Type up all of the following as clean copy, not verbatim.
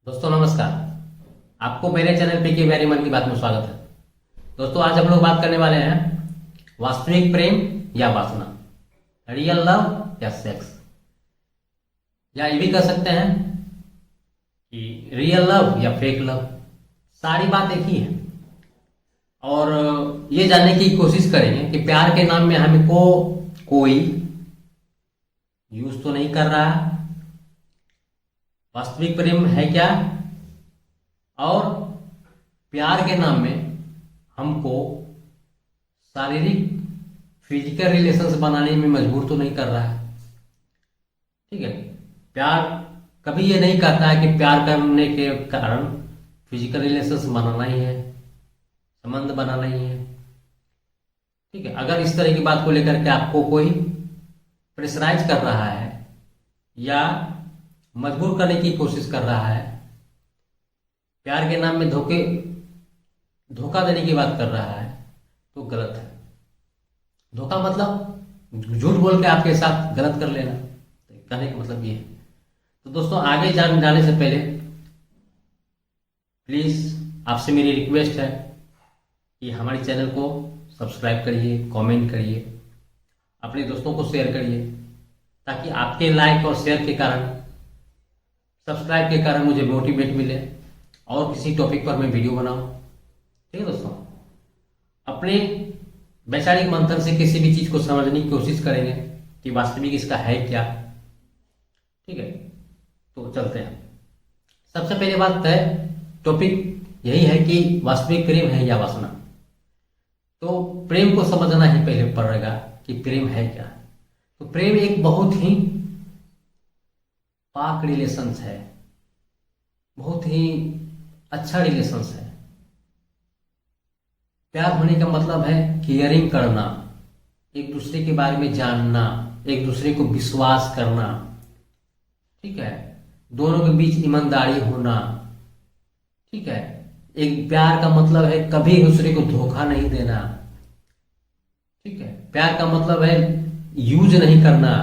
दोस्तों नमस्कार। आपको मेरे चैनल पे के प्यारे मन की बात में स्वागत है। दोस्तों आज हम लोग बात करने वाले हैं वास्तविक प्रेम या वासना, रियल लव या सेक्स, या ये भी कह सकते हैं कि रियल लव या फेक लव। सारी बात एक ही है और ये जानने की कोशिश करेंगे कि प्यार के नाम में हमको कोई यूज तो नहीं कर रहा है, वास्तविक प्रेम है क्या, और प्यार के नाम में हमको शारीरिक फिजिकल रिलेशंस बनाने में मजबूर तो नहीं कर रहा है। ठीक है, प्यार कभी ये नहीं कहता है कि प्यार करने के कारण फिजिकल रिलेशंस बनाना ही है, संबंध बनाना ही है। ठीक है, अगर इस तरह की बात को लेकर के आपको कोई प्रेशराइज कर रहा है या मजबूर करने की कोशिश कर रहा है, प्यार के नाम में धोखा देने की बात कर रहा है, तो गलत है। धोखा मतलब झूठ बोल के आपके साथ गलत कर लेना, तो कहने का मतलब ये है। तो दोस्तों आगे जाने से पहले प्लीज आपसे मेरी रिक्वेस्ट है कि हमारे चैनल को सब्सक्राइब करिए, कमेंट करिए, अपने दोस्तों को शेयर करिए, ताकि आपके लाइक और शेयर के कारण, सब्सक्राइब के कारण मुझे मोटिवेट मिले और किसी टॉपिक पर मैं वीडियो बनाऊं। ठीक है दोस्तों, अपने वैचारिक मंथन से किसी भी चीज को समझने की कोशिश करेंगे कि वास्तविक इसका है क्या। ठीक है, तो चलते हैं। सबसे पहले बात है, टॉपिक यही है कि वास्तविक प्रेम है या वासना। तो प्रेम को समझना ही पहले पड़ेगा कि प्रेम है क्या। तो प्रेम एक बहुत ही पाक रिलेशंस है, बहुत ही अच्छा रिलेशंस है। प्यार होने का मतलब है केयरिंग करना, एक दूसरे के बारे में जानना, एक दूसरे को विश्वास करना। ठीक है, दोनों के बीच ईमानदारी होना। ठीक है, एक प्यार का मतलब है कभी एक दूसरे को धोखा नहीं देना। ठीक है, प्यार का मतलब है यूज नहीं करना,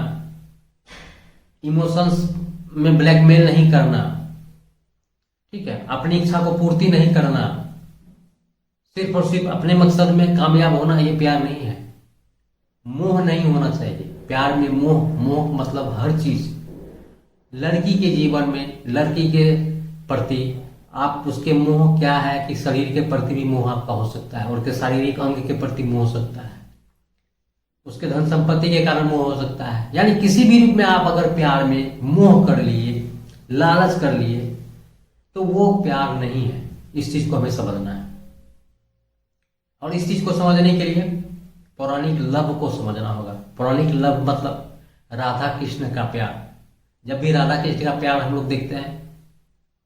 इमोशंस में ब्लैकमेल नहीं करना। ठीक है, अपनी इच्छा को पूर्ति नहीं करना, सिर्फ और सिर्फ अपने मकसद में कामयाब होना, ये प्यार नहीं है। मोह नहीं होना चाहिए प्यार में। मोह मतलब हर चीज, लड़की के जीवन में, लड़की के प्रति आप उसके मोह क्या है कि शरीर के प्रति भी मोह आपका हो सकता है, और के शारीरिक अंग के प्रति मोह हो सकता है, उसके धन संपत्ति के कारण मोह हो सकता है। यानी किसी भी रूप में आप अगर प्यार में मोह कर लिए, लालच कर लिए, तो वो प्यार नहीं है। इस चीज को हमें समझना है, और इस चीज को समझने के लिए पौराणिक लव को समझना होगा। पौराणिक लव मतलब राधा कृष्ण का प्यार। जब भी राधा कृष्ण का प्यार हम लोग देखते हैं,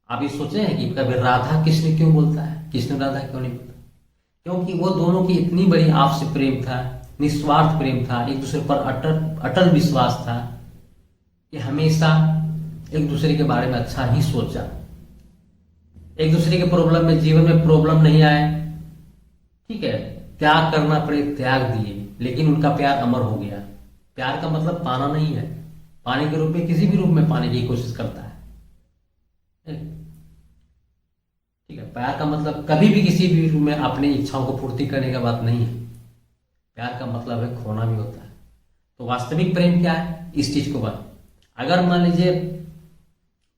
आप ये सोचे हैं कि कभी राधा कृष्ण क्यों बोलता है, कृष्ण राधा क्यों नहीं बोलता? क्योंकि वो दोनों की इतनी बड़ी आपसी प्रेम था, निस्वार्थ प्रेम था, एक दूसरे पर अटल विश्वास था कि हमेशा एक दूसरे के बारे में अच्छा ही सोचा, एक दूसरे के प्रॉब्लम में, जीवन में प्रॉब्लम नहीं आए। ठीक है, त्याग करना पड़े त्याग दिए, लेकिन उनका प्यार अमर हो गया। प्यार का मतलब पाना नहीं है, पाने के रूप में किसी भी रूप में पाने की कोशिश करता है। ठीक है, प्यार का मतलब कभी भी किसी भी रूप में अपनी इच्छाओं को पूर्ति करने का बात नहीं है। प्यार का मतलब है खोना भी होता है। तो वास्तविक प्रेम क्या है, इस चीज को बात, अगर मान लीजिए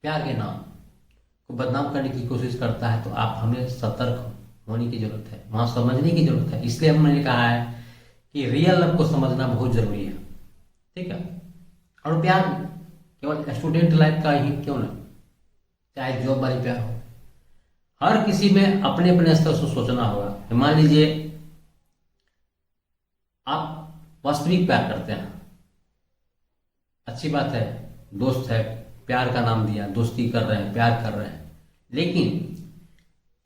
प्यार के नाम को बदनाम करने की कोशिश करता है, तो आप हमें सतर्क होने की जरूरत है, वहां समझने की जरूरत है। इसलिए हमने कहा है कि रियल लव को समझना बहुत जरूरी है। ठीक है, और प्यार केवल स्टूडेंट लाइफ का ही क्यों ना, चाहे जॉब वाली प्यार हो, हर किसी में अपने अपने स्तर से सोचना होगा। मान लीजिए आप वास्तविक प्यार करते हैं, अच्छी बात है, दोस्त है, प्यार का नाम दिया, दोस्ती कर रहे हैं, प्यार कर रहे हैं, लेकिन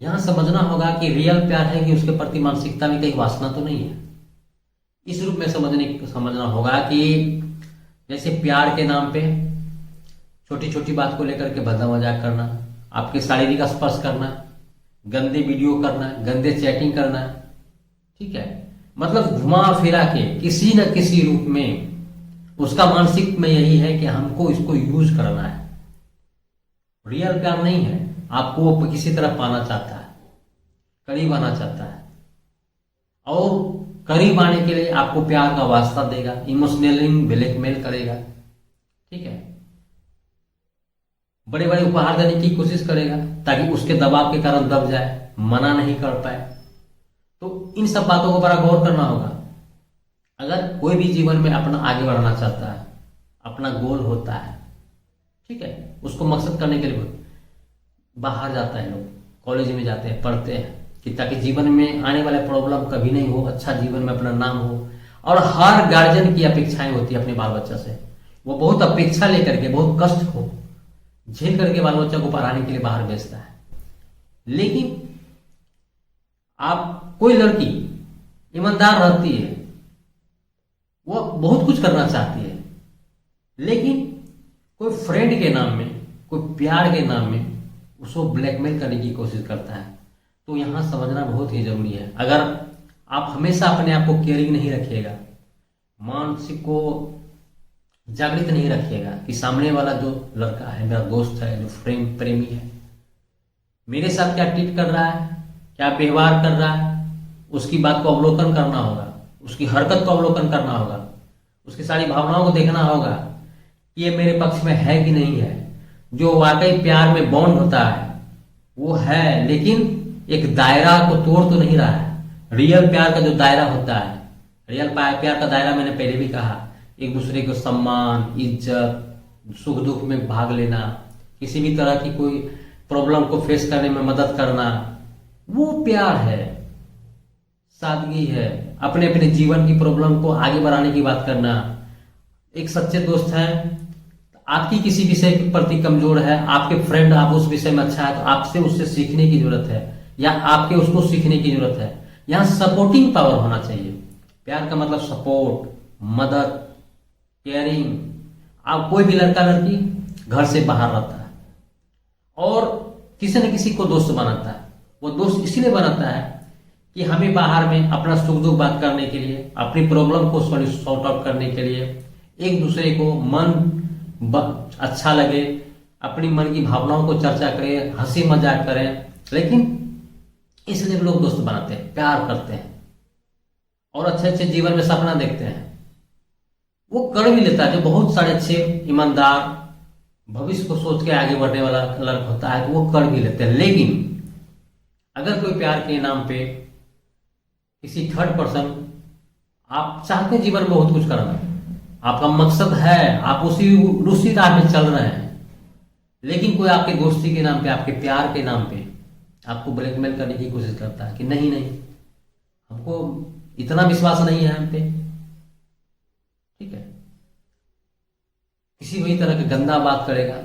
यहां समझना होगा कि रियल प्यार है कि उसके प्रति मानसिकता में कहीं वासना तो नहीं है। इस रूप में समझना होगा कि जैसे प्यार के नाम पे छोटी छोटी बात को लेकर के भद्दा मजाक करना, आपके शारीरिक स्पर्श करना, गंदे वीडियो करना, गंदे चैटिंग करना। ठीक है, मतलब घुमा फिरा के किसी न किसी रूप में उसका मानसिक में यही है कि हमको इसको यूज करना है। रियल प्यार नहीं है। आपको वो किसी तरह पाना चाहता है, करीब आना चाहता है, और करीब आने के लिए आपको प्यार का वास्ता देगा, इमोशनली ब्लैकमेल करेगा, ठीक है, बड़े बड़े उपहार देने की कोशिश करेगा ताकि उसके दबाव के कारण दब जाए, मना नहीं कर पाए। तो इन सब बातों को बड़ा गौर करना होगा। अगर कोई भी जीवन में अपना आगे बढ़ना चाहता है, अपना गोल होता है, ठीक है, उसको मकसद करने के लिए बाहर जाता है, लोग कॉलेज में जाते हैं, पढ़ते हैं कि ताकि जीवन में आने वाले प्रॉब्लम कभी नहीं हो, अच्छा जीवन में अपना नाम हो। और हर गार्जियन की अपेक्षाएं होती है अपने बाल बच्चा से, वो बहुत अपेक्षा लेकर के, बहुत कष्ट हो झेल करके बाल बच्चा को पढ़ाने के लिए बाहर भेजता है। लेकिन आप कोई लड़की ईमानदार रहती है, वो बहुत कुछ करना चाहती है, लेकिन कोई फ्रेंड के नाम में, कोई प्यार के नाम में उसको ब्लैकमेल करने की कोशिश करता है। तो यहां समझना बहुत ही जरूरी है। अगर आप हमेशा अपने आप को केयरिंग नहीं रखिएगा, मानसिक को जागृत नहीं रखिएगा कि सामने वाला जो लड़का है, मेरा दोस्त है, जो प्रेमी है, मेरे साथ क्या ट्रीट कर रहा है, क्या व्यवहार कर रहा है, उसकी बात को अवलोकन करना होगा, उसकी हरकत को अवलोकन करना होगा, उसकी सारी भावनाओं को देखना होगा कि ये मेरे पक्ष में है कि नहीं है। जो वाकई प्यार में बॉन्ड होता है वो है, लेकिन एक दायरा को तोड़ तो नहीं रहा है। रियल प्यार का जो दायरा होता है, रियल प्यार का दायरा मैंने पहले भी कहा, एक दूसरे को सम्मान, इज्जत, सुख दुख में भाग लेना, किसी भी तरह की कोई प्रॉब्लम को फेस करने में मदद करना, वो प्यार है, सादगी है। अपने अपने जीवन की प्रॉब्लम को आगे बढ़ाने की बात करना। एक सच्चे दोस्त है, आपकी किसी विषय के प्रति कमजोर है, आपके फ्रेंड आप उस विषय में अच्छा है, तो आपसे उससे सीखने की जरूरत है, या आपके उसको सीखने की जरूरत है। यहां सपोर्टिंग पावर होना चाहिए। प्यार का मतलब सपोर्ट, मदद, केयरिंग। आप कोई भी लड़का लड़की घर से बाहर रहता है और किसी न किसी को दोस्त बनाता है। वो दोस्त इसीलिए बनाता है कि हमें बाहर में अपना सुख दुख बात करने के लिए, अपनी प्रॉब्लम को सॉर्ट आउट करने के लिए, एक दूसरे को मन अच्छा लगे, अपनी मन की भावनाओं को चर्चा करें, हंसी मजाक करें। लेकिन इसलिए लोग दोस्त बनाते हैं, प्यार करते हैं और अच्छे अच्छे जीवन में सपना देखते हैं। वो कर भी लेता है, जो बहुत सारे अच्छे ईमानदार भविष्य को सोच के आगे बढ़ने वाला लड़का होता है, तो वो कर भी लेते हैं। लेकिन अगर कोई प्यार के नाम पे किसी थर्ड पर्सन, आप चाहते हैं जीवन में बहुत कुछ करना, आपका मकसद है, आप उसी राह में चल रहे हैं, लेकिन कोई आपके दोस्ती के नाम पे, आपके प्यार के नाम पे आपको ब्लैकमेल करने की कोशिश करता है कि नहीं नहीं, हमको इतना विश्वास नहीं है हम पे, ठीक है, किसी भी तरह की गंदा बात करेगा,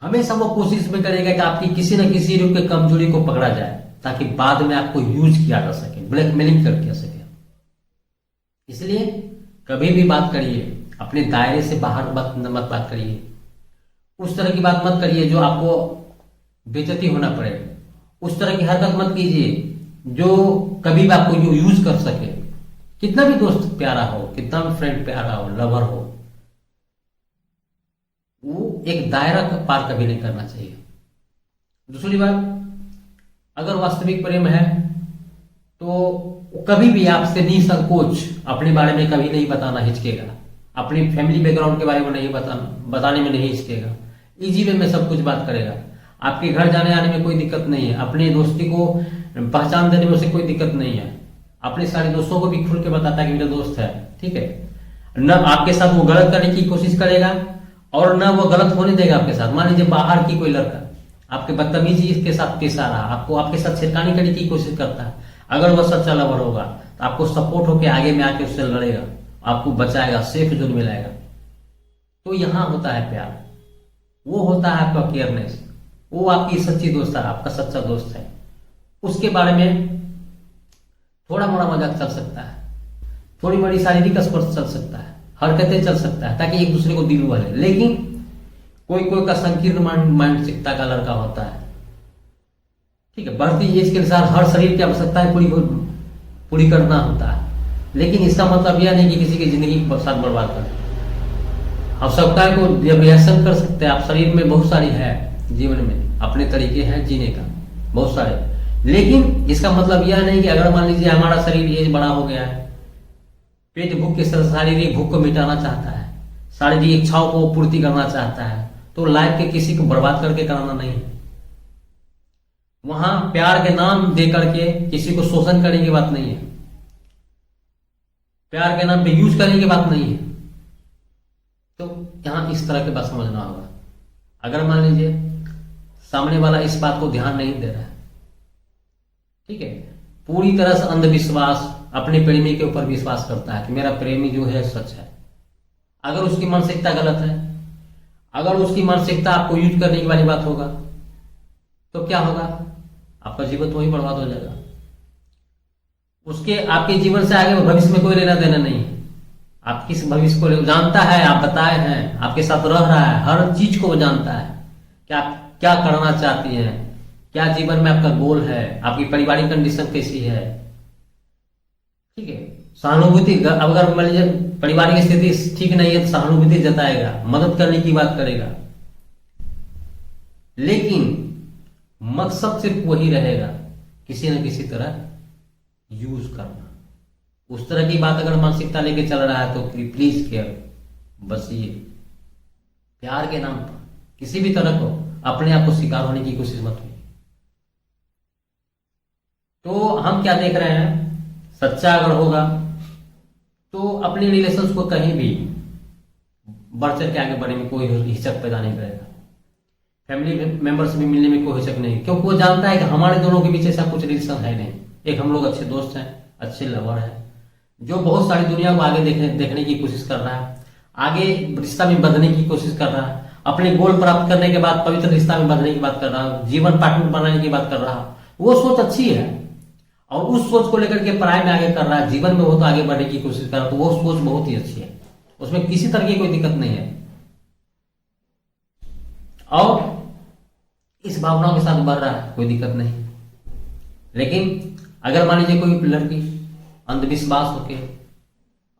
हमेशा वो कोशिश में करेगा कि आपकी किसी न किसी रूप की कमजोरी को पकड़ा जाए, ताकि बाद में आपको यूज किया जा सके, ब्लैकमेलिंग कर सके। इसलिए कभी भी बात करिए, अपने दायरे से बाहर मत बात करिए, उस तरह की बात मत करिए जो आपको बेइज्जती होना पड़े, उस तरह की हरकत मत कीजिए जो कभी भी आपको यूज कर सके। कितना भी दोस्त प्यारा हो, कितना भी फ्रेंड प्यारा हो, लवर हो, वो एक दायरा का पार कभी नहीं करना चाहिए। दूसरी बात, अगर वास्तविक प्रेम है तो कभी भी आपसे निसंकोच अपने बारे में कभी नहीं बताना हिचकेगा, अपनी फैमिली बैकग्राउंड के बारे में नहीं बताने में नहीं हिचकेगा, इजी वे में सब कुछ बात करेगा। आपके घर जाने आने में कोई दिक्कत नहीं है, अपने दोस्ती को पहचान देने में उसे कोई दिक्कत नहीं है, अपने सारे दोस्तों को भी खुल के बताता है कि मेरा दोस्त है, ठीक है। न आपके साथ वो गलत करने की कोशिश करेगा और न वो गलत होने देगा आपके साथ। मान लीजिए बाहर की कोई लड़का आपके बदतमीजी के साथ पेश आ रहा, आपको आपके साथ छेड़खानी करने की कोशिश करता है, अगर वह सच्चा लवर होगा तो आपको सपोर्ट होकर आगे में आके उससे लड़ेगा, आपको बचाएगा, सेफ जोन में लाएगा। तो यहां होता है प्यार, वो होता है आपका केयरनेस, वो आपकी सच्ची दोस्त है, आपका सच्चा दोस्त है। उसके बारे में थोड़ा मोड़ा मजाक चल सकता है, थोड़ी बड़ी शारीरिक स्पर्श चल सकता है, हरकतें चल सकता है, ताकि एक दूसरे को दिल वाले। लेकिन कोई कोई का संकीर्ण मानसिकता का लड़का होता है, ठीक है, बढ़ती एज के अनुसार हर शरीर की आवश्यकताएं पूरी करना होता है। लेकिन इसका मतलब यह नहीं कि किसी की जिंदगी को साथ बर्बाद कर, आवश्यकताएं को रिएक्शन कर सकते हैं आप, शरीर में बहुत सारी है, जीवन में अपने तरीके हैं जीने का बहुत सारे। लेकिन इसका मतलब यह नहीं कि अगर मान लीजिए हमारा शरीर एज बड़ा हो गया है, पेट भूख के शारीरिक भूख को मिटाना चाहता है, शारीरिक इच्छाओं को पूर्ति करना चाहता है, तो लाइफ के किसी को बर्बाद करके कराना नहीं है। वहां प्यार के नाम दे करके किसी को शोषण करने की बात नहीं है, प्यार के नाम पे यूज करने की बात नहीं है। तो यहां इस तरह की बात समझना होगा। अगर मान लीजिए सामने वाला इस बात को ध्यान नहीं दे रहा है, ठीक है, पूरी तरह से अंधविश्वास, अपने प्रेमी के ऊपर विश्वास करता है कि मेरा प्रेमी जो है सच है, अगर उसकी मानसिकता गलत है, अगर उसकी मानसिकता आपको यूज करने की वाली बात होगा, तो क्या होगा, आपका जीवन तो वही बर्बाद हो जाएगा। उसके आपके जीवन से आगे भविष्य में कोई लेना देना नहीं है। आप किस भविष्य को जानता है, आप बताए हैं, आपके साथ रह रहा है, हर चीज को वो जानता है कि आप क्या करना चाहती हैं, क्या जीवन में आपका गोल है, आपकी पारिवारिक कंडीशन कैसी है, ठीक है। सहानुभूति, अगर मान लीजिए पारिवारिक स्थिति ठीक नहीं है तो सहानुभूति जताएगा, मदद करने की बात करेगा, लेकिन मकसद सिर्फ वही रहेगा, किसी न किसी तरह यूज करना। उस तरह की बात अगर मानसिकता लेके चल रहा है तो प्लीज केयर, बस ये प्यार के नाम पर किसी भी तरह को अपने आप को शिकार होने की कोशिश मत करिए। तो हम क्या देख रहे हैं, सच्चा अगर होगा तो अपने रिलेशंस को कहीं भी बढ़ चढ़ के आगे बढ़ने में कोई हिचक पैदा नहीं करेगा। फैमिली मेंबर्स भी मिलने में कोई हिचक नहीं, क्योंकि वो जानता है कि हमारे दोनों के बीच ऐसा कुछ रिलेशन है नहीं। एक हम लोग अच्छे दोस्त हैं, अच्छे लवर हैं, जो बहुत सारी दुनिया को आगे देखने की कोशिश कर रहा है, आगे रिश्ता में बंधने की कोशिश कर रहा है, अपने गोल प्राप्त करने के बाद पवित्र रिश्ता में बंधने की बात कर रहा है, जीवन पार्टनर बनाने की बात कर रहा है। वो सोच अच्छी है और उस सोच को लेकर के पढ़ाई में आगे कर रहा है, जीवन में बहुत आगे बढ़ने की कोशिश कर रहा है, तो वो सोच बहुत ही अच्छी है, उसमें किसी तरह की कोई दिक्कत नहीं है। और इस भावनाओं के साथ बढ़ रहा है, कोई दिक्कत नहीं। लेकिन अगर मान लीजिए कोई लड़की अंधविश्वास होके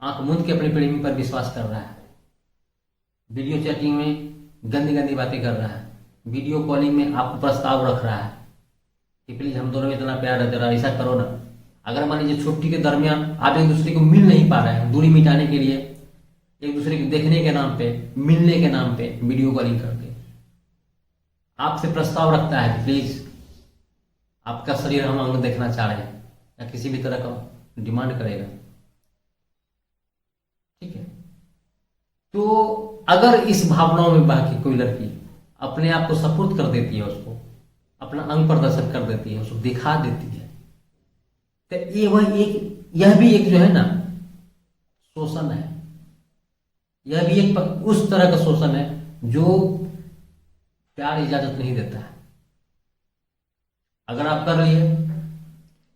आंख मूंद के अपने प्रेमी पर विश्वास कर रहा है, वीडियो चैटिंग में गंदी गंदी बातें कर रहा है, वीडियो कॉलिंग में आपको प्रस्ताव रख रहा है कि प्लीज हम दोनों में इतना प्यार है, जरा ऐसा करो ना। अगर मान लीजिए छुट्टी के दरमियान आप एक दूसरे को मिल नहीं पा रहे हैं, दूरी मिटाने के लिए एक दूसरे को देखने के नाम पे, मिलने के नाम पे वीडियो कॉलिंग करके आपसे प्रस्ताव रखता है कि प्लीज आपका शरीर हम अंग देखना चाह रहे हैं, या किसी भी तरह का डिमांड करेगा, ठीक है। तो अगर इस भावनाओं में बह के कोई लड़की अपने आप को सपुर्द कर देती है, उसको अपना अंग प्रदर्शन कर देती है, उसको दिखा देती है, तो यह भी एक जो है ना शोषण है। यह भी एक उस तरह का शोषण है जो प्यार इजाजत नहीं देता है। अगर आप कर लिए,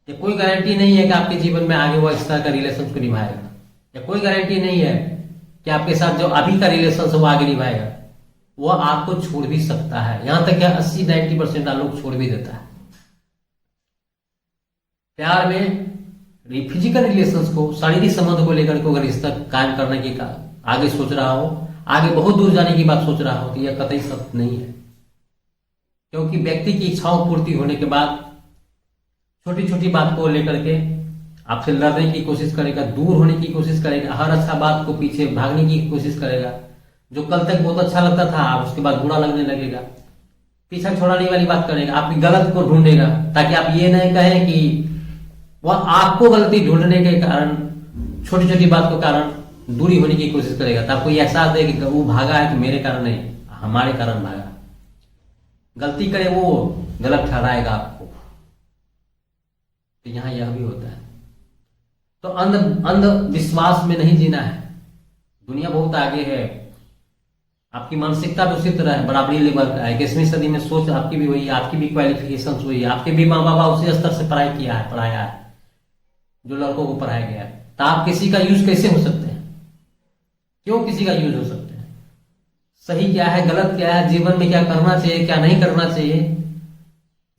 ये कोई गारंटी नहीं है कि आपके जीवन में आगे वो इस तरह का रिलेशन को निभाएगा, या कोई गारंटी नहीं है कि आपके साथ जो अभी का रिलेशन है वो आगे निभाएगा। वो आपको छोड़ भी सकता है, यहां तक क्या 80-90% लोग छोड़ भी देता है। प्यार में फिजिकल रिलेशंस को, शारीरिक संबंध को लेकर के अगर रिश्ता कायम करने की आगे सोच रहा हो, आगे बहुत दूर जाने की बात सोच रहा हो, तो यह कतई सत्य नहीं है। क्योंकि व्यक्ति की इच्छाओं पूर्ति होने के बाद छोटी छोटी बात को लेकर के आपसे लड़ने की कोशिश करेगा, दूर होने की कोशिश करेगा, हर अच्छा बात को पीछे भागने की कोशिश करेगा। जो कल तक बहुत अच्छा लगता था उसके बाद बुरा लगने लगेगा, पीछा छोड़ाने वाली बात करेगा, आपकी गलत को ढूंढेगा, ताकि आप ये नहीं कहें कि वह आपको गलती ढूंढने के कारण, छोटी छोटी बात के कारण दूरी होने की कोशिश करेगा। तो आपको एहसास है कि वो भागा है तो मेरे कारण नहीं, हमारे कारण भागा। गलती करे वो गलत ठहराएगा आपको। तो यहां यह भी होता है। तो अंधविश्वास में नहीं जीना है। दुनिया बहुत आगे है, आपकी मानसिकता भी उसी तरह है, बराबरी लेवल का है। 21वीं सदी में सोच आपकी भी हुई है, आपकी भी क्वालिफिकेशन हुई है, आपके भी माँ बाप उसी स्तर से पढ़ाया है जो लड़कों को पढ़ाया गया है। तो आप किसी का यूज कैसे हो सकते हैं? क्यों किसी का यूज हो सकते हैं? सही क्या है, गलत क्या है, जीवन में क्या करना चाहिए, क्या नहीं करना चाहिए।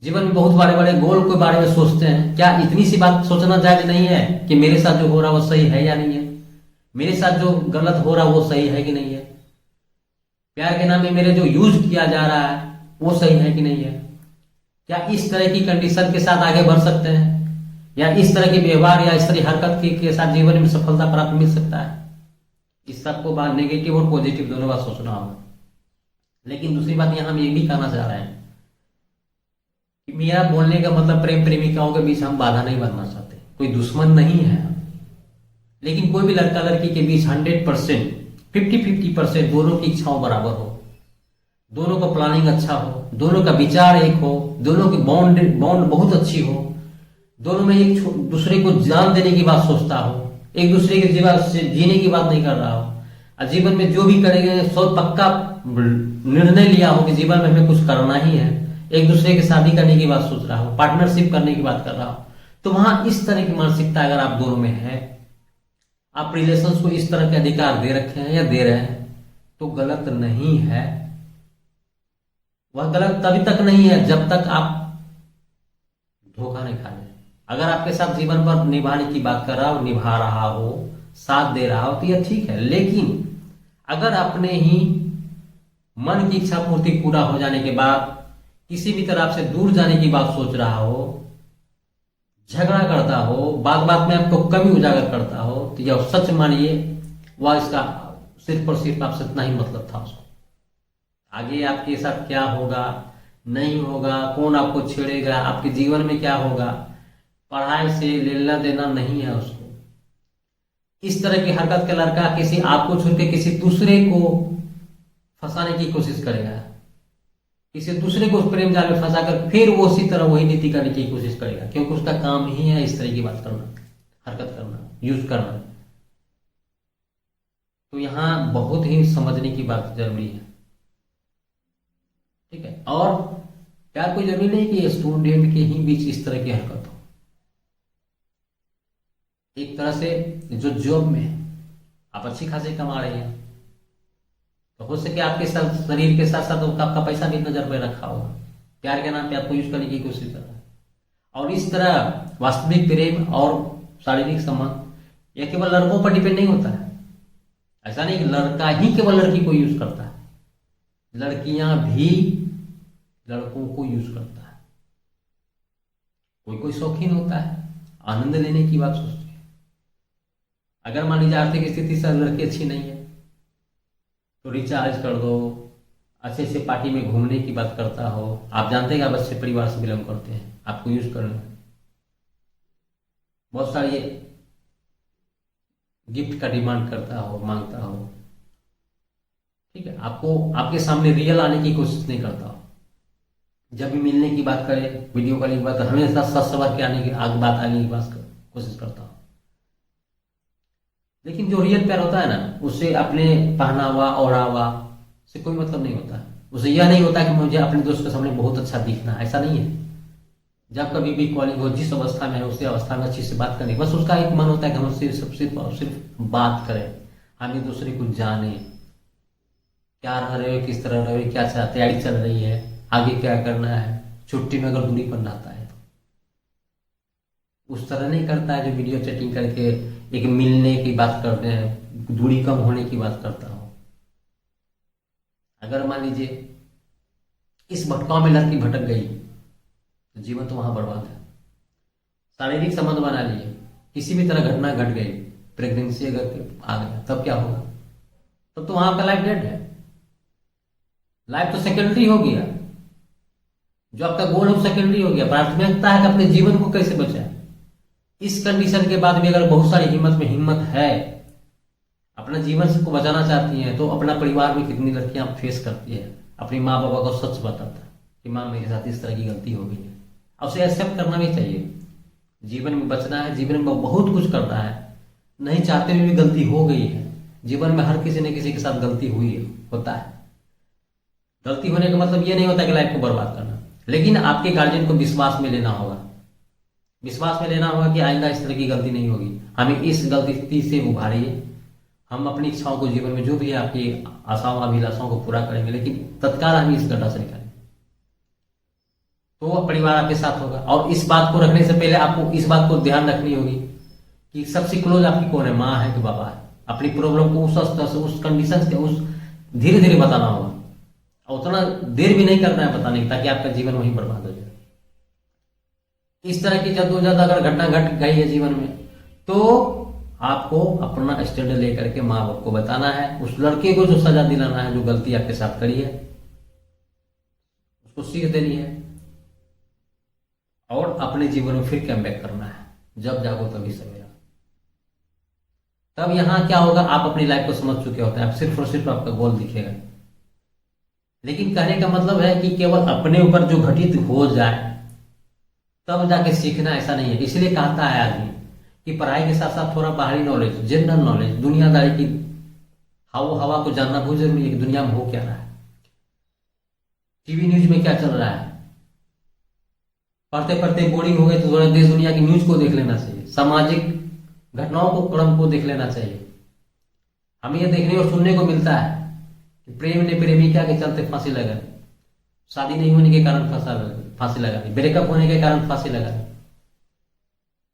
जीवन में बहुत बड़े बड़े गोल के बारे में सोचते हैं। क्या इतनी सी बात सोचना जायज नहीं है कि मेरे साथ जो हो रहा है वो सही है या नहीं है, मेरे साथ जो गलत हो रहा है वो सही है कि नहीं है। प्यार के नाम में मेरे जो यूज किया जा रहा है वो सही है कि नहीं है? क्या इस तरह की कंडीशन के साथ आगे बढ़ सकते हैं, या इस तरह के व्यवहार या इस तरह हरकत के साथ जीवन में सफलता प्राप्त मिल सकता है? इस सबको बात नेगेटिव और पॉजिटिव दोनों बात सोचना होगा। लेकिन दूसरी बात यहाँ हम ये भी कहना चाह रहे हैं कि मेरा बोलने का मतलब प्रेम प्रेमिकाओं के बीच हम बाधा नहीं बनना चाहते, कोई दुश्मन नहीं है। लेकिन कोई भी लड़का लड़की के बीच 100% 50-50% दोनों की इच्छाओं बराबर हो, दोनों का प्लानिंग अच्छा हो, दोनों का विचार एक हो, दोनों की बॉन्ड बहुत अच्छी हो, दोनों में एक दूसरे को जान देने की बात सोचता हो, एक दूसरे के जीवन से जीने की बात नहीं कर रहा हो, और जीवन में जो भी करेंगे सब पक्का निर्णय लिया हो कि जीवन में हमें कुछ करना ही है, एक दूसरे की शादी करने की बात सोच रहा हो, पार्टनरशिप करने की बात कर रहा हो, तो वहां इस तरह की मानसिकता अगर आप दोनों में है, आप रिलेशंस को इस तरह के अधिकार दे रखे हैं या दे रहे हैं, तो गलत नहीं है। वह गलत तभी तक नहीं है जब तक आप धोखा नहीं खा ले। अगर आपके साथ जीवन पर निभाने की बात कर रहा हो, निभा रहा हो, साथ दे रहा हो, तो यह ठीक है। लेकिन अगर अपने ही मन की इच्छा पूर्ति पूरा हो जाने के बाद किसी भी तरह से दूर जाने की बात सोच रहा हो, झगड़ा करता हो, बात बात में आपको कमी उजागर करता हो, तो यह सच मानिए वह इसका सिर्फ और सिर्फ आपसे इतना ही मतलब था उसको। आगे आपके साथ क्या होगा नहीं होगा, कौन आपको छेड़ेगा, आपके जीवन में क्या होगा, पढ़ाई से लेना देना नहीं है उसको। इस तरह की हरकत का लड़का किसी आपको छोड़ के किसी दूसरे को फंसाने की कोशिश करेगा, किसी दूसरे को प्रेम जाल में फंसा कर फिर वो उसी तरह वही नीति करने की कोशिश करेगा, क्योंकि उसका काम ही है इस तरह की बात करना, हरकत करना, यूज करना। तो यहां बहुत ही समझने की बात जरूरी है, ठीक है। और प्यार कोई जरूरी नहीं कि स्टूडेंट के ही बीच इस तरह की हरकत हो। एक तरह से जो जॉब में आप अच्छी खासी कमा रहे हैं, तो हो सके आपके साथ शरीर के साथ साथ आपका पैसा भी नजर पे रखा होगा, प्यार के नाम पे आपको यूज करने की कोशिश कर रहा है। और इस तरह वास्तविक प्रेम और शारीरिक संबंध यह केवल लड़कों पर डिपेंड नहीं होता है। ऐसा नहीं कि लड़का ही केवल लड़की को यूज करता है, लड़कियां भी लड़कों को यूज करता है। कोई कोई शौकीन होता है, आनंद लेने की बात सोचती है। अगर मान लीजिए आर्थिक स्थिति से लड़की अच्छी नहीं है तो रिचार्ज कर दो, अच्छे से पार्टी में घूमने की बात करता हो, आप जानते हैं कि आप अच्छे परिवार से बिलोंग करते हैं, आपको यूज करना, बहुत सारे गिफ्ट का डिमांड करता हो, मांगता हो, ठीक है, आपको आपके सामने रियल आने की कोशिश नहीं करता हो। जब भी मिलने की बात करे, वीडियो कॉलिंग की बात करे, हमेशा सच सवार के आने की बात आने की कोशिश करता हो। लेकिन जो रियल प्यार होता है ना, उससे अपने पहनावा ओढ़ावा से कोई मतलब नहीं होता है। उसे यह नहीं होता कि मुझे अपने दोस्त के सामने बहुत अच्छा दिखना, ऐसा नहीं है। जब कभी भी कॉलिंग हो, जिस अवस्था में है उसी अवस्था में अच्छी से बात करनी, बस उसका एक मन होता है कि हम सिर्फ बात करें, हम एक दूसरे को जाने, क्या रह रहे हो, किस तरह रह रहे हो, क्या तैयारी चल रही है, आगे क्या करना है, छुट्टी में अगर दूरी पर नहाता है तो उस तरह नहीं करता है जो वीडियो चैटिंग करके एक मिलने की बात करते हैं, दूरी कम होने की बात करता हो। अगर मान लीजिए इस भटकाव में लड़की भटक गई तो जीवन तो वहां बर्बाद है। शारीरिक संबंध बना लिए, किसी भी तरह घटना घट गई, प्रेगनेंसी अगर आ गया, तब क्या होगा? तब तो वहां आपका लाइफ डेड है, लाइफ तो सेकेंडरी हो गया। जो आपका गोल है वो सेकेंडरी हो गया। प्राथमिकता है कि अपने जीवन को कैसे बचाए। इस कंडीशन के बाद भी अगर बहुत सारी हिम्मत है, अपना जीवन को बचाना चाहती हैं, तो अपना परिवार में कितनी लड़कियां फेस करती है, अपनी माँ बाबा को सच बताता है कि माँ मेरे साथ इस तरह की गलती हो गई है। अब उसे एक्सेप्ट करना भी चाहिए। जीवन में बचना है, जीवन में बहुत कुछ करना है, नहीं चाहते हुए भी गलती हो गई है। जीवन में हर किसी न किसी के साथ गलती हुई होता है। गलती होने का मतलब ये नहीं होता कि लाइफ को बर्बाद करना, लेकिन आपके गार्जियन को विश्वास में लेना होगा, विश्वास में लेना होगा कि आइंदा इस तरह की गलती नहीं होगी, हमें इस गलती से उभारिए, हम अपनी इच्छाओं को, जीवन में जो भी है आपकी आशाओं अभिलाषाओं को पूरा करेंगे, लेकिन तत्काल हम इस गड्ढा से निकालेंगे। तो वह परिवार आपके साथ होगा। और इस बात को रखने से पहले आपको इस बात को ध्यान रखनी होगी कि सबसे क्लोज आपकी कौन है, माँ है कि बाबा है। अपनी प्रॉब्लम को उस स्तर से, उस कंडीशन से, उस धीरे धीरे बताना होगा और उतना देर भी नहीं करना है बताने की, ताकि आपका जीवन वहीं बर्बाद हो जाए। इस तरह की जद्दोजहद अगर घटना घट गई है जीवन में, तो आपको अपना स्टैंड लेकर के माँ बाप को बताना है, उस लड़के को जो सजा दिलाना है, जो गलती आपके साथ करी है उसको सीख देनी है, और अपने जीवन में फिर कम बैक करना है। जब जागो तभी सवेरा। तब यहां क्या होगा, आप अपनी लाइफ को समझ चुके होते हैं, आप सिर्फ और सिर्फ आपका गोल दिखेगा। लेकिन कहने का मतलब है कि केवल अपने ऊपर जो घटित हो जाए तब जाके सीखना, ऐसा नहीं है। इसलिए कहता है आदमी कि पढ़ाई के साथ साथ थोड़ा बाहरी नॉलेज, जनरल नॉलेज, दुनियादारी की हवा को जानना बहुत जरूरी है कि दुनिया में हो क्या रहा है, टीवी न्यूज में क्या चल रहा है। पढ़ते पढ़ते बोरिंग हो गए तो थोड़ा देश दुनिया की न्यूज को देख लेना चाहिए, सामाजिक घटनाओं को, क्रम को देख लेना चाहिए। हमें यह देखने और सुनने को मिलता है कि प्रेम ने प्रेमिका के चलते फांसी लगा ली, शादी नहीं होने के कारण फांसी लगा ली, ब्रेकअप होने के कारण फांसी लगा ली,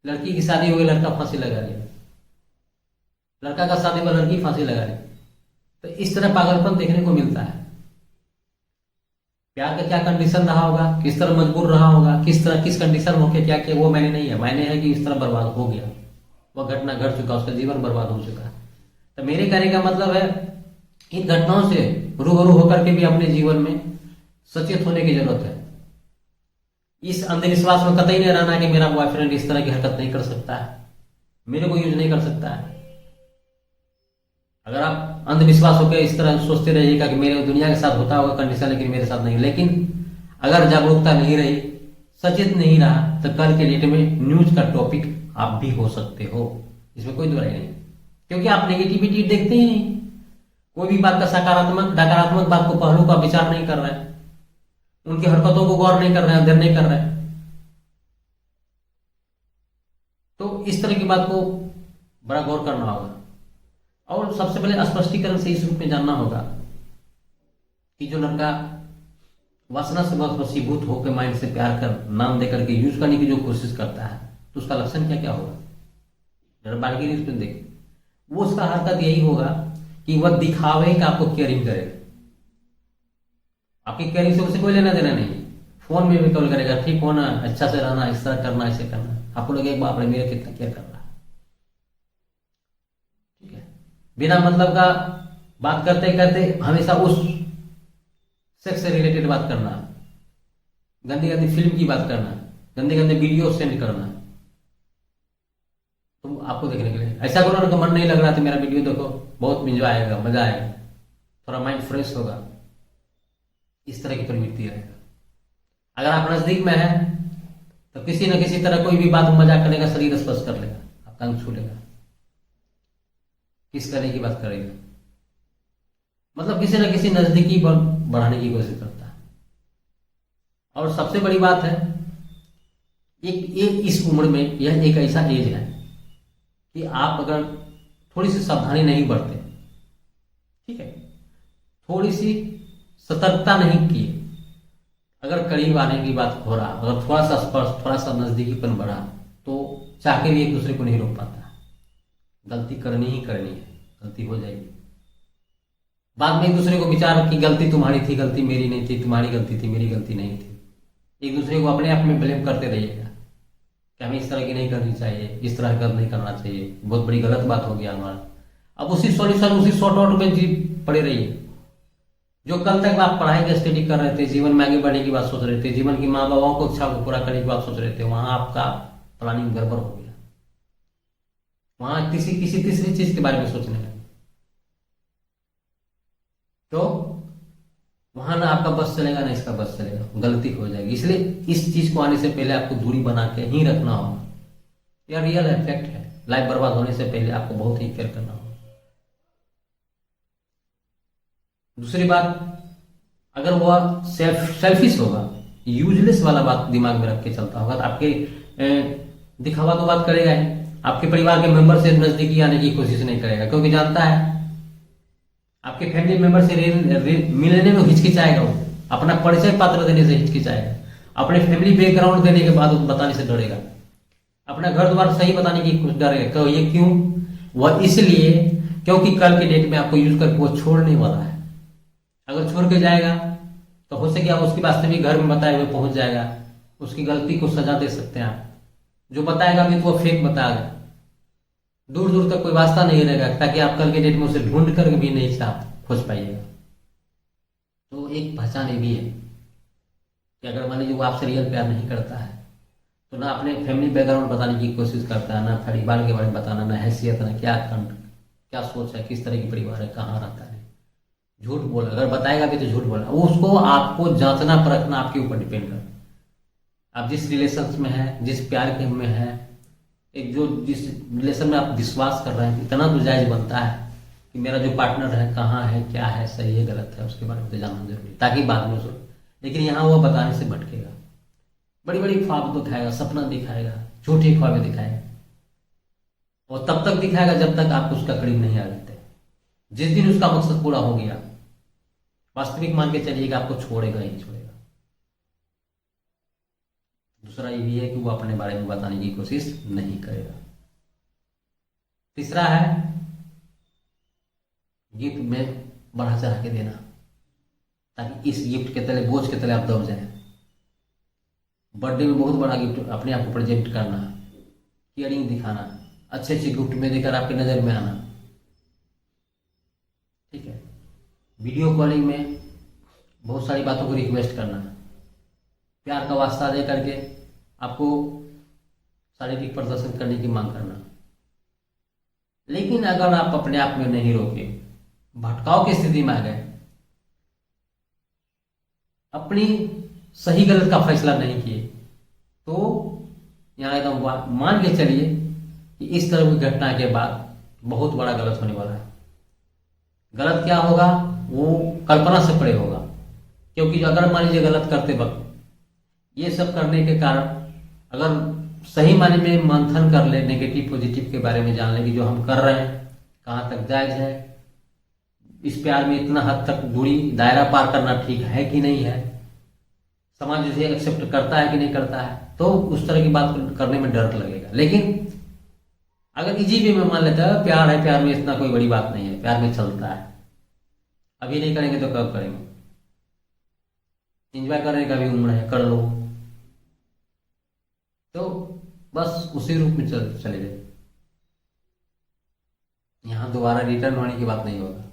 लड़की की शादी हो गई लड़का फांसी लगा लिया, लड़का का शादी में लड़की फांसी लगा ली। तो इस तरह पागलपन देखने को मिलता है। प्यार का क्या कंडीशन रहा होगा, किस तरह मजबूर रहा होगा, किस तरह किस कंडीशन में होकर क्या किया, वो मैंने नहीं है। मैंने है कि इस तरह बर्बाद हो गया, वह घटना घट चुका, उसका जीवन बर्बाद हो चुका। तो मेरे कहने का मतलब है इन घटनाओं से रूबरू होकर के भी अपने जीवन में सचेत होने की जरूरत है। इस अंधविश्वास में कतई नहीं रहना कि मेरा बॉयफ्रेंड इस तरह की हरकत नहीं कर सकता है, मेरे को यूज नहीं कर सकता है। अगर आप अंधविश्वास होकर इस तरह सोचते रहिएगा कि मेरे दुनिया के साथ होता होगा कंडीशन, लेकिन मेरे साथ नहीं, लेकिन अगर जागरूकता नहीं रही, सचेत नहीं रहा, तो कल के डेट में न्यूज का टॉपिक आप भी हो सकते हो, इसमें कोई दुराई नहीं। क्योंकि आप नेगेटिविटी देखते ही नहीं, कोई भी बात का सकारात्मक नकारात्मक बात को पहलू का विचार नहीं कर रहे हैं, उनकी हरकतों को गौर नहीं कर रहे हैं, अध्ययन नहीं कर रहे हैं। तो इस तरह की बात को बड़ा गौर करना होगा। और सबसे पहले स्पष्टीकरण से इस रूप में जानना होगा कि जो लड़का वासना से बहुत वशीभूत होकर माइंड से प्यार कर नाम देकर के यूज करने की जो कोशिश करता है, तो उसका लक्षण क्या क्या होगा, जरा बारीकी से उसमें देखें। वो उसका हरकत यही होगा कि वह दिखावे का आपको केयरिंग करेगा, आपकी केयरिंग से उसे कोई लेना देना नहीं। फोन में भी कॉल करेगा, ठीक होना, अच्छा से रहना, इस तरह करना, ऐसे करना, आपको लगेगा बाप रे मेरे कितना केयर कर रहा है। ठीक है, बिना मतलब का बात करते करते हमेशा उस सेक्स से रिलेटेड बात करना, गंदी गंदी फिल्म की बात करना, गंदे गंदे वीडियो सेंड करना, तो आपको देखने के लिए ऐसा करो ना तो मन नहीं लग रहा तो मेरा वीडियो देखो, बहुत एंजॉय आएगा, मजा आएगा, थोड़ा माइंड फ्रेश होगा, इस तरह की प्रवृत्ति रहेगा। अगर आप नजदीक में है तो किसी न किसी तरह कोई भी बात मजाक करेगा, शरीर स्पर्श कर लेगा, आपका अंग छू लेगा, किस तरह की बात करेगा, मतलब किसी न किसी नजदीकी पर बढ़ाने की कोशिश करता है। और सबसे बड़ी बात है एक इस उम्र में यह एक ऐसा एज है कि आप अगर थोड़ी सी सावधानी नहीं बरते, ठीक है, थोड़ी सी सतर्कता नहीं की, अगर करीब आने की बात हो रहा, अगर थोड़ा सा स्पर्श, थोड़ा सा नजदीकीपन बढ़ा, तो चाह के भी एक दूसरे को नहीं रोक पाता। गलती करनी ही करनी है, गलती हो जाएगी, बाद में एक दूसरे को विचार कि गलती तुम्हारी थी, गलती मेरी नहीं थी, तुम्हारी गलती थी, मेरी गलती नहीं थी। एक दूसरे को अपने आप में ब्लेम करते रहिएगा कि हमें इस तरह की नहीं करनी चाहिए, इस तरह का नहीं करना चाहिए, बहुत बड़ी गलत बात हो गया हमारा। अब उसी सॉल्यूशन, उसी शॉर्ट आउट में जी पड़े रहिए। जो कल तक आप पढ़ाई की स्टडी कर रहे थे, जीवन में आगे बढ़ने की बात सोच रहे थे, जीवन की माँ बाबाओं को इच्छा को पूरा करने की बात सोच रहे थे, वहां आपका प्लानिंग गड़बड़ हो गया, वहां किसी तीसरी चीज के बारे में सोचने लगे, तो वहां ना आपका बस चलेगा ना इसका बस चलेगा, गलती हो जाएगी। इसलिए इस चीज को आने से पहले आपको दूरी बना के ही रखना होगा। यह रियल इफेक्ट है, लाइफ बर्बाद होने से पहले आपको बहुत ही केयर करना होगा। दूसरी बात, अगर वह सेल्फिश होगा, यूजलेस वाला बात दिमाग में रख के चलता होगा, तो आपके दिखावा तो बात करेगा ही, आपके परिवार के मेंबर से नजदीकी आने की कोशिश नहीं करेगा, क्योंकि जानता है आपके फैमिली मेंबर से मिलने में हिचकिचाएगा, वो अपना परिचय पात्र देने से हिचकिचाएगा, अपने फैमिली बैकग्राउंड देने के बाद बताने से डरेगा, अपना घर द्वार सही बताने की कुछ डरेगा। तो ये क्यों? वह इसलिए क्योंकि कल के डेट में आपको यूज करके वो छोड़ने वाला है। अगर छोड़ के जाएगा तो हो सके आप उसकी वास्तविक घर में बताए हुए पहुंच जाएगा, उसकी गलती को सजा दे सकते हैं आप। जो बताएगा भी तो वो फेक बताएगा, दूर दूर तक कोई वास्ता नहीं रहेगा, ताकि आप कल के डेट में उसे ढूंढ कर भी नहीं आप खोज पाइएगा। तो एक पहचान ये भी है कि अगर मान लीजिए वो आपसे रियल प्यार नहीं करता है, तो ना अपने फैमिली बैकग्राउंड बताने की कोशिश करता है, ना परिवार के बारे में बताना, ना हैसियत, ना क्या सोच है, किस तरह की परिवार है, कहाँ रहता है। झूठ बोल, अगर बताएगा भी तो झूठ बोलना, उसको आपको जांचना परखना आपके ऊपर डिपेंड कर। आप जिस रिलेशन में है, जिस प्यार के में है, एक जो जिस रिलेशन में आप विश्वास कर रहे हैं, इतना तो जायज बनता है कि मेरा जो पार्टनर है कहाँ है, क्या है, सही है गलत है, उसके बारे में तो जानना जरूरी, ताकि बाद में सुन। लेकिन यहाँ वो बताने से भटकेगा, बड़ी बड़ी ख्वाब दिखाएगा, सपना दिखाएगा, झूठी ख्वाबें दिखाएगा, और तब तक दिखाएगा जब तक आप उसका करीब नहीं आ जाते। जिस दिन उसका मकसद पूरा हो गया, वास्तविक मान के चलिएगा आपको छोड़ेगा ही छोड़ेगा। दूसरा ये भी है कि वो अपने बारे में बताने की कोशिश नहीं करेगा। तीसरा है गिफ्ट में बढ़ा चढ़ा के देना, ताकि इस गिफ्ट के तले, बोझ के तले आप दब जाए। बर्थडे में बहुत बड़ा गिफ्ट अपने आप को प्रेजेंट करना, केयरिंग दिखाना, अच्छे अच्छे गिफ्ट में देकर आपकी नज़र में आना, ठीक है। वीडियो कॉलिंग में बहुत सारी बातों को रिक्वेस्ट करना, प्यार का वास्ता दे करके आपको शारीरिक प्रदर्शन करने की मांग करना। लेकिन अगर आप अपने आप में नहीं रोके, भटकाव की स्थिति में आ गए, अपनी सही गलत का फैसला नहीं किए, तो यहाँ एकदम मान के चलिए कि इस तरह की घटना के बाद बहुत बड़ा गलत होने वाला है। गलत क्या होगा वो कल्पना से परे होगा, क्योंकि अगर मान लीजिए गलत करते वक्त ये सब करने के कारण अगर सही मायने में मंथन कर ले, नेगेटिव पॉजिटिव के बारे में जान ले कि जो हम कर रहे हैं कहाँ तक जायज है, इस प्यार में इतना हद तक दूरी दायरा पार करना ठीक है कि नहीं है, समाज इसे एक्सेप्ट करता है कि नहीं करता है, तो उस तरह की बात करने में डर लगेगा। लेकिन अगर इजी वे में मान लेता है प्यार है, प्यार में इतना कोई बड़ी बात नहीं है, प्यार में चलता है, अभी नहीं करेंगे तो कब करेंगे, एंजॉय करने का भी उम्र है, कर लो, तो बस उसी रूप में चले जाए। यहां दोबारा रिटर्न होने की बात नहीं होगा,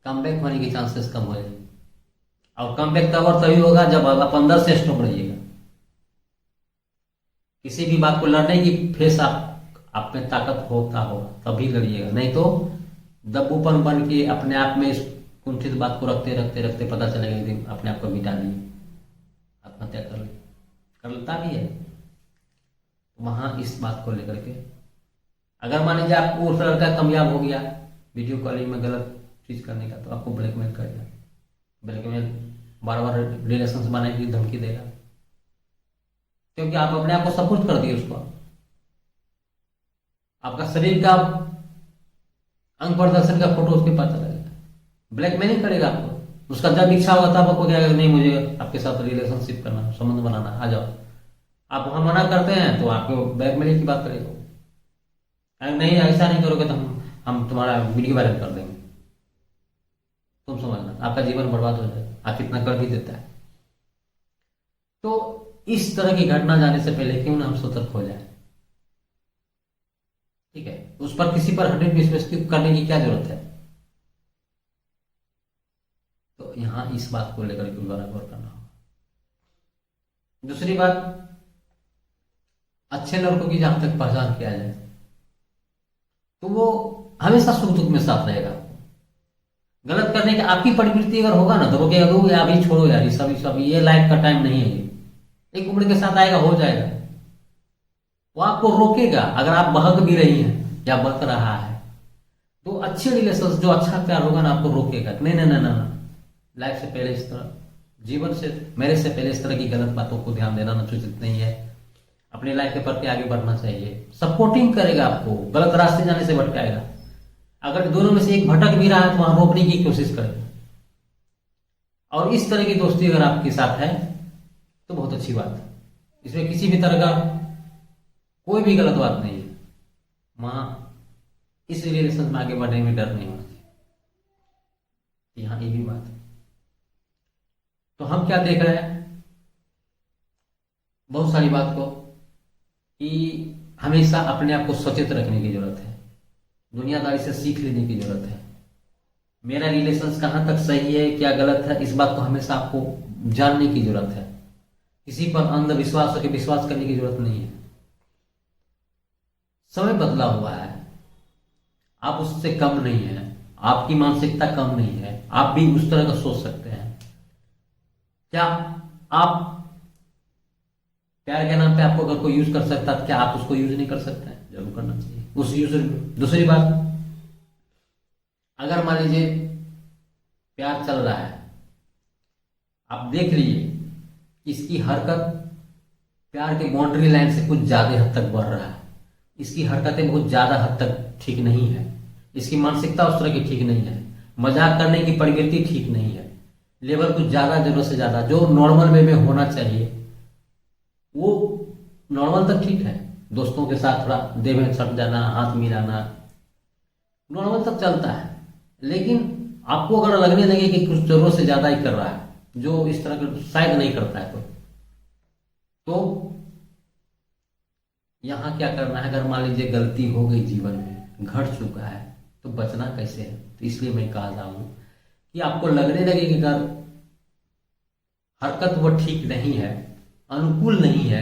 कम बैक होने के चांसेस कम हो जाएंगे। और कम बैक तब और तभी होगा जब आप अंदर से स्ट्रॉन्ग रहिएगा, किसी भी बात को लड़ने की फेस आप में ताकत होता होगा तभी लड़िएगा, नहीं तो दब्बूपन बन के अपने आप में इस कुंठित बात को रखते रखते रखते पता चलेगा एक दिन अपने आप को मिटा दिए, आत्महत्या कर लेता भी है। वहां इस बात को लेकर के अगर मान लीजिए आपको उस लड़का कामयाब हो गया वीडियो कॉलिंग में गलत चीज करने का, तो आपको ब्लैकमेल करेगा, ब्लैकमेल बार बार रिलेशन बनाने की धमकी देगा, क्योंकि आप अपने आप को सपोर्ट कर दिए उसको। आपका शरीर का अंग प्रदर्शन का फोटो उसके पास चला गया, ब्लैकमेल ही करेगा आपको। उसका जब इच्छा होगा तब आपको क्या, नहीं मुझे आपके साथ रिलेशनशिप करना, संबंध बनाना, आ जाओ। आप वहां मना करते हैं तो आपको ब्लैकमेल की बात करेगा, नहीं ऐसा नहीं करोगे तो हम तुम्हारा वीडियो वायरल कर देंगे, तुम समझना आपका जीवन बर्बाद हो जाएगा। आप इतना कर भी देता है। तो इस तरह की घटना जाने से पहले क्यों ना हम सतर्क हो जाए, ठीक है। उस पर किसी पर 100% करने की क्या जरूरत है। तो यहां इस बात को लेकर के दोबारा गौर करना होगा। दूसरी बात, अच्छे लड़कों की जहां तक पहचान किया जाए तो वो हमेशा सुख दुख में साथ रहेगा। गलत करने की आपकी प्रवृत्ति अगर होगा ना तो वो कहेगा दो यार, अभी छोड़ो यार, ये सब ये लाइफ का टाइम नहीं है, ये एक उम्र के साथ आएगा, हो जाएगा। वो आपको रोकेगा अगर आप बहक भी रही हैं या बहक रहा है, तो अच्छे रिलेशन जो अच्छा प्यार होगा ना आपको रोकेगा, नहीं नहीं नहीं नहीं, लाइफ से पहले इस तरह, जीवन से मेरे से पहले इस तरह की गलत बातों को ध्यान देना उचित नहीं है, अपनी लाइफ के प्रति आगे बढ़ना चाहिए। सपोर्टिंग करेगा, आपको गलत रास्ते जाने से भटकाएगा। अगर दोनों में से एक भटक भी रहा है तो वहां रोकने की कोशिश करेगा। और इस तरह की दोस्ती अगर आपके साथ है तो बहुत अच्छी बात है, इसमें किसी भी तरह का कोई भी गलत बात नहीं है। वहां इस रिलेशन में आगे बढ़ने में डर नहीं होना चाहिए। यहाँ ये भी बात है। तो हम क्या देख रहे हैं बहुत सारी बात को कि हमेशा अपने आप को सचेत रखने की जरूरत है, दुनियादारी से सीख लेने की जरूरत है। मेरा रिलेशन कहाँ तक सही है क्या गलत है, इस बात को हमेशा आपको जानने की जरूरत है। किसी पर अंधविश्वास होकर विश्वास करने की जरूरत नहीं है। समय बदला हुआ है, आप उससे कम नहीं है, आपकी मानसिकता कम नहीं है, आप भी उस तरह का सोच सकते हैं। क्या आप प्यार के नाम पे आपको अगर कोई यूज कर सकता है, क्या आप उसको यूज नहीं कर सकते हैं? जरूर करना चाहिए उस यूज। दूसरी बात, अगर मान लीजिए प्यार चल रहा है, आप देख लीजिए इसकी हरकत प्यार के बाउंड्री लाइन से कुछ ज्यादा हद तक बढ़ रहा है, इसकी हरकतें बहुत ज्यादा हद तक ठीक नहीं है, इसकी मानसिकता उस तरह की ठीक नहीं है, मजाक करने की प्रवृत्ति ठीक नहीं है, लेवल कुछ ज्यादा, जरूरत से ज्यादा। जो नॉर्मल वे में होना चाहिए वो नॉर्मल तक ठीक है, दोस्तों के साथ थोड़ा देह में सट जाना, हाथ मिलाना, नॉर्मल तक चलता है। लेकिन आपको अगर लगने लगे कि कुछ जरूरत से ज्यादा ही कर रहा है, जो इस तरह का शायद नहीं करता है कोई, तो यहां क्या करना है? अगर मान लीजिए गलती हो गई, जीवन में घट चुका है, तो बचना कैसे है? तो इसलिए मैं कह रहा हूं कि आपको लगने लगे कि अगर हरकत वो ठीक नहीं है, अनुकूल नहीं है,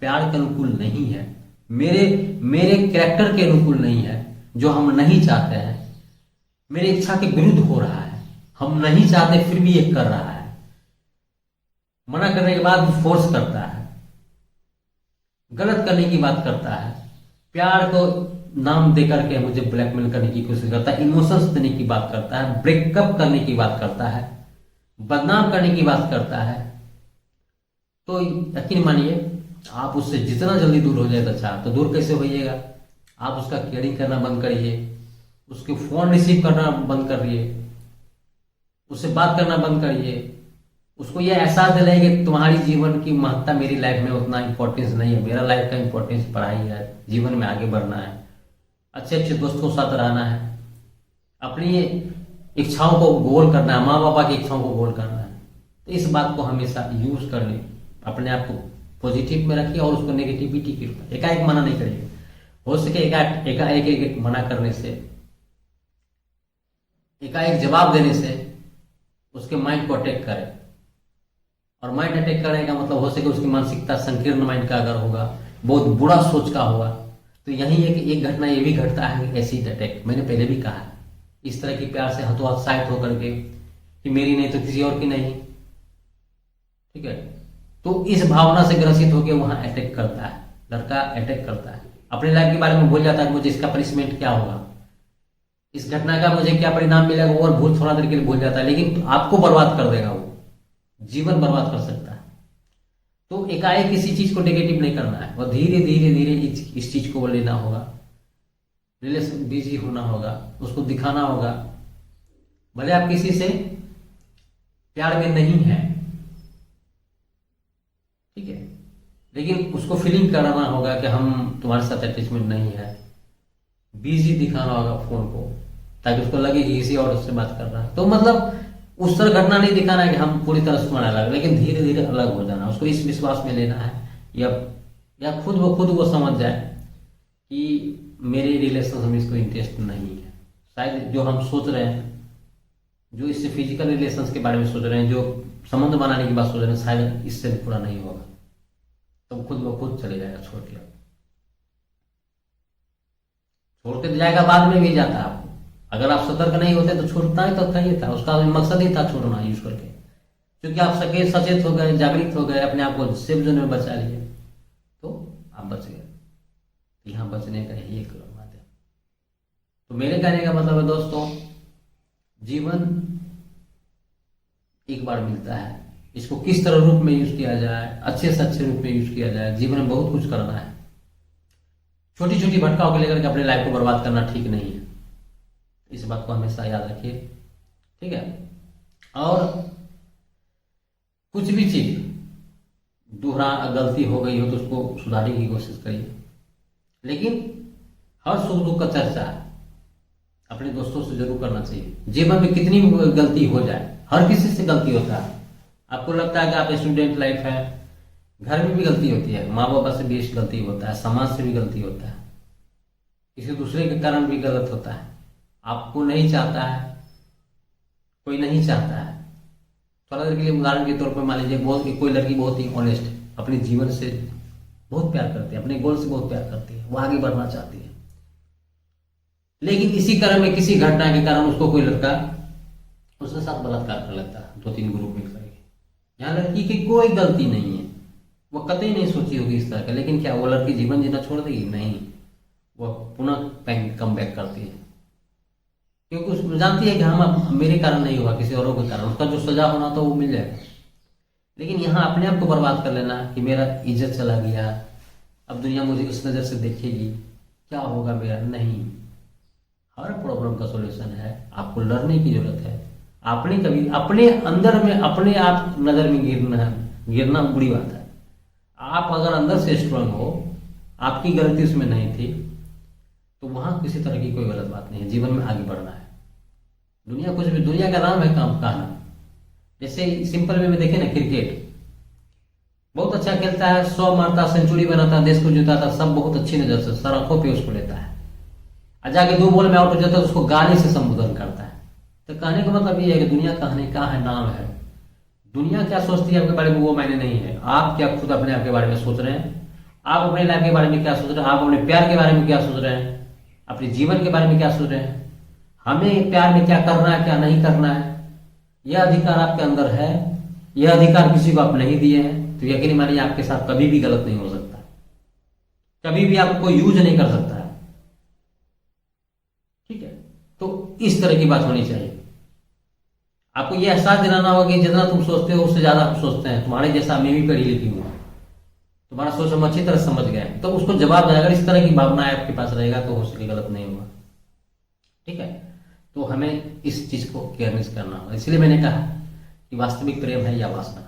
प्यार के अनुकूल नहीं है, मेरे मेरे कैरेक्टर के अनुकूल नहीं है, जो हम नहीं चाहते हैं, मेरी इच्छा के विरुद्ध हो रहा है, हम नहीं चाहते फिर भी ये कर रहा है, मना करने के बाद भी फोर्स करता है, गलत करने की बात करता है, प्यार को नाम देकर के मुझे ब्लैकमेल करने की कोशिश करता है, इमोशंस देने की बात करता है, ब्रेकअप करने की बात करता है, बदनाम करने की बात करता है, तो यकीन मानिए आप उससे जितना जल्दी दूर हो जाए तो अच्छा। तो दूर कैसे होइएगा? आप उसका केयरिंग करना बंद करिए, उसके फोन रिसीव करना बंद करिए, उससे बात करना बंद करिए, उसको यह एहसास दिलाइए कि तुम्हारी जीवन की महत्ता मेरी लाइफ में उतना इंपॉर्टेंस नहीं है, मेरा लाइफ का इंपॉर्टेंस पढ़ाई है, जीवन में आगे बढ़ना है, अच्छे अच्छे दोस्तों के साथ रहना है, अपनी इच्छाओं को गोल करना है, माँ बापा की इच्छाओं को गोल करना है। तो इस बात को हमेशा यूज कर ले, अपने आप को पॉजिटिव में रखिए और उसको नेगेटिविटी की एकाएक मना नहीं करिए। हो सके एकाएक मना करने से, एकाएक जवाब देने से उसके माइंड को अटैक करे, और माइंड अटैक करने का मतलब हो सके उसकी मानसिकता संकीर्ण माइंड का अगर होगा, बहुत बुरा सोच का होगा, तो यही एक घटना ये भी घटता है, एसिड अटैक। मैंने पहले भी कहा है, इस तरह की प्यार से हाथों हाथ साइड होकर के कि मेरी नहीं तो किसी और की नहीं, ठीक है, तो इस भावना से ग्रसित होकर वहां अटैक करता है, लड़का अटैक करता है, अपने लाइफ के बारे में भूल जाता है कि मुझे इसका पनिशमेंट क्या होगा, इस घटना का मुझे क्या परिणाम मिलेगा, वो और भूल थोड़ा देर के लिए भूल जाता है, लेकिन आपको बर्बाद कर देगा, वो जीवन बर्बाद कर सकता है। तो एकाएक किसी चीज को नेगेटिव नहीं करना है, और धीरे धीरे धीरे इस चीज को लेना होगा, रिलेशन बिजी होना होगा, उसको दिखाना होगा, भले आप किसी से प्यार में नहीं है, ठीक है, लेकिन उसको फीलिंग कराना होगा कि हम तुम्हारे साथ अटैचमेंट नहीं है, बिजी दिखाना होगा फोन को, ताकि उसको लगे कि किसी और उससे बात कर रहा है। तो मतलब उस तरह घटना नहीं दिखाना है कि हम पूरी तरह से तुम्हारा अलग, लेकिन धीरे धीरे अलग हो जाना, उसको इस विश्वास में लेना है, या खुद ब खुद वो समझ जाए कि मेरे रिलेशन में इसको इंटरेस्ट नहीं है, शायद जो हम सोच रहे हैं, जो इससे फिजिकल रिलेशंस के बारे में सोच रहे हैं, जो संबंध बनाने की बात सोच रहे हैं, शायद इससे पूरा नहीं होगा, तो खुद ब खुद चले जाएगा, छोड़ के जाएगा, बाद में भी जाता है आपको। अगर आप सतर्क नहीं होते तो छूटता ही तो था, ही था, उसका मकसद ही था छोड़ना यूज करके, क्योंकि आप सचेत हो गए, जागृत हो गए, अपने आप को सेफ जोन में बचा लिए, तो आप बच गए। यहाँ बचने का यही एक माध्यम। तो मेरे कहने का मतलब है दोस्तों, जीवन एक बार मिलता है, इसको किस तरह रूप में यूज किया जाए, अच्छे से अच्छे रूप में यूज किया जाए। जीवन में बहुत कुछ करना है, छोटी छोटी भटकाओं को लेकर के अपने लाइफ को बर्बाद करना ठीक नहीं है, इस बात को हमेशा याद रखिए, ठीक है। और कुछ भी चीज दोहरा गलती हो गई हो तो उसको सुधारने की कोशिश करिए, लेकिन हर सुख दुख का चर्चा अपने दोस्तों से जरूर करना चाहिए। जीवन में कितनी भी गलती हो जाए, हर किसी से गलती होता है, आपको लगता है कि आप स्टूडेंट लाइफ है, घर में भी गलती होती है, माँ बाप से भी गलती होता है, समाज से भी गलती होता है, किसी दूसरे के कारण भी गलत होता है। आपको नहीं चाहता है, कोई नहीं चाहता है। थोड़ा देर के लिए उदाहरण के तौर पर मान लीजिए बहुत कोई लड़की बहुत ही ऑनेस्ट अपने जीवन से बहुत प्यार करती है, अपने गोल से बहुत प्यार करती है, वो आगे बढ़ना चाहती है, लेकिन इसी क्रम में किसी घटना के कारण उसको कोई लड़का उसके साथ बलात्कार कर लेता है, 2-3 ग्रुप मिल करके। यहाँ लड़की की कोई गलती नहीं है, वो कतई नहीं सोची होगी इस तरह का, लेकिन क्या वो लड़की जीवन जीना छोड़ देगी? नहीं, वो पुनः कम बैक करती है, क्योंकि उसको जानती है कि हम मेरे कारण नहीं हुआ, किसी औरों के कारण, उसका जो सजा होना था वो मिल जाएगा। लेकिन यहाँ अपने आप को बर्बाद कर लेना कि मेरा इज्जत चला गया, अब दुनिया मुझे इस नज़र से देखेगी, क्या होगा मेरा? नहीं, हर प्रॉब्लम का सॉल्यूशन है, आपको लड़ने की जरूरत है। आपने कभी अपने अंदर में अपने आप नजर में गिरना बुरी बात है। आप अगर अंदर से स्ट्रांग हो, आपकी गलती उसमें नहीं थी, तो वहां किसी तरह की कोई गलत बात नहीं है, जीवन में आगे बढ़ना है। दुनिया कुछ भी, दुनिया का नाम है काम कहना। जैसे सिंपल वे में देखें ना, क्रिकेट बहुत अच्छा खेलता है, 100 मारता, सेंचुरी बनाता, देश को जिताता, सब बहुत अच्छी नजर से सर आंखों पे उसको लेता है, और जाके 2 बॉल में आउट हो जाता है तो उसको गाली से संबोधन करता है। तो कहने का मतलब ये है कि दुनिया कहने का है नाम है। दुनिया क्या सोचती है आपके बारे में वो मायने नहीं है, आप क्या खुद अपने आप के बारे में सोच रहे हैं, आप अपने लाइफ के बारे में क्या सोच रहे हैं, आप अपने प्यार के बारे में क्या सोच रहे हैं, अपने जीवन के बारे में क्या सोच रहे हैं, हमें प्यार में क्या करना है क्या नहीं करना है, यह अधिकार आपके अंदर है। यह अधिकार किसी को आप नहीं दिए हैं, तो यकीन मानिए आपके साथ कभी भी गलत नहीं हो सकता, कभी भी आपको यूज नहीं कर सकता है। ठीक है, तो इस तरह की बात होनी चाहिए। आपको यह एहसास दिलाना होगा कि जितना तुम सोचते हो उससे ज्यादा हम सोचते हैं। तुम्हारे जैसा मैं भी पढ़ी लिखी हूँ, तुम्हारा सोच हम अच्छी तरह समझ गए, तो उसको जवाब दें। अगर इस तरह की भावना आपके पास रहेगा तो हो सके गलत नहीं होगा। ठीक है, तो हमें इस चीज को केयरनेस करना होगा। इसलिए मैंने कहा कि वास्तविक प्रेम है या वासना।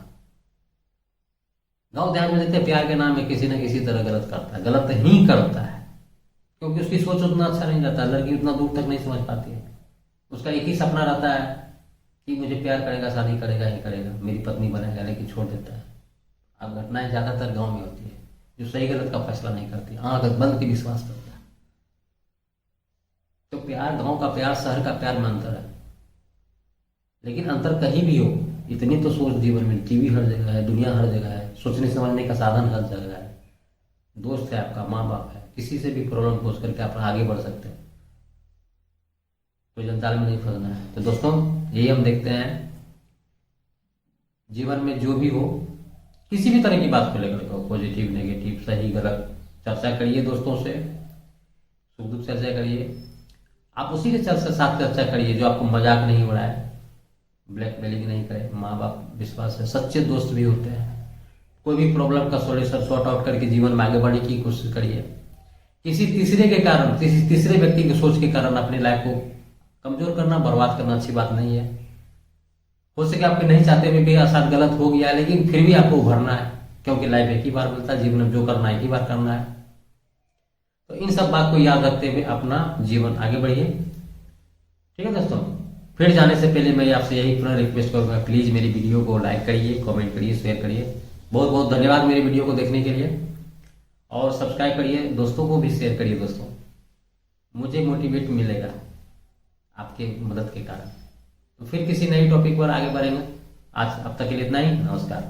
गाँव ध्यान में देते हैं, प्यार के नाम में किसी न किसी तरह गलत करता है, गलत ही करता है, क्योंकि उसकी सोच उतना अच्छा नहीं रहता, लड़की उतना दूर तक नहीं समझ पाती है। उसका एक ही सपना रहता है कि मुझे प्यार करेगा, शादी करेगा ही करेगा, मेरी पत्नी बनेगा, लेकिन छोड़ देता है। अब घटनाएं ज्यादातर गांव में होती है, जो सही गलत का फैसला नहीं करती, आंख बंद के विश्वास करता है। तो प्यार, गांव का प्यार, शहर का प्यार में अंतर है, लेकिन अंतर कहीं भी हो, इतनी तो सोच जीवन में, टीवी हर जगह है, दुनिया हर जगह है, सोचने समझने का साधन हर जगह है, दोस्त है आपका, माँ बाप है, किसी से भी प्रॉब्लम पूछ करके आप आगे बढ़ सकते हैं, कोई जंजाल में नहीं फंसना है। तो दोस्तों, यही हम देखते हैं जीवन में जो भी हो, किसी भी तरह की बात को लेकर हो, पॉजिटिव नेगेटिव सही गलत, चर्चा करिए दोस्तों से, सुख दुख चर्चा करिए। आप उसी के साथ चर्चा करिए जो आपको मजाक नहीं हो रहा है, ब्लैकमेलिंग नहीं करे, माँ बाप विश्वास है, सच्चे दोस्त भी होते हैं। कोई भी प्रॉब्लम का सॉल्यूशन सॉर्ट आउट करके जीवन में आगे बढ़ने की कोशिश करिए। किसी तीसरे के कारण, किसी तीसरे व्यक्ति की सोच के कारण अपनी लाइफ को कमजोर करना, बर्बाद करना अच्छी बात नहीं है। हो सके आपके नहीं चाहते हुए भी साथ गलत हो गया, लेकिन फिर भी आपको उभरना है, क्योंकि लाइफ एक ही बार मिलता है, जीवन में जो करना है एक ही बार करना है। तो इन सब बात को याद रखते हुए अपना जीवन आगे बढ़िए। ठीक है दोस्तों, फिर जाने से पहले मैं आपसे यही पुनः रिक्वेस्ट करूंगा, प्लीज मेरी वीडियो को लाइक करिए, कमेंट करिए, शेयर करिए। बहुत बहुत धन्यवाद मेरी वीडियो को देखने के लिए, और सब्सक्राइब करिए, दोस्तों को भी शेयर करिए। दोस्तों, मुझे मोटिवेट मिलेगा आपके मदद के कारण। तो फिर किसी नई टॉपिक पर आगे बढ़ेंगे। आज अब तक के लिए इतना ही, नमस्कार।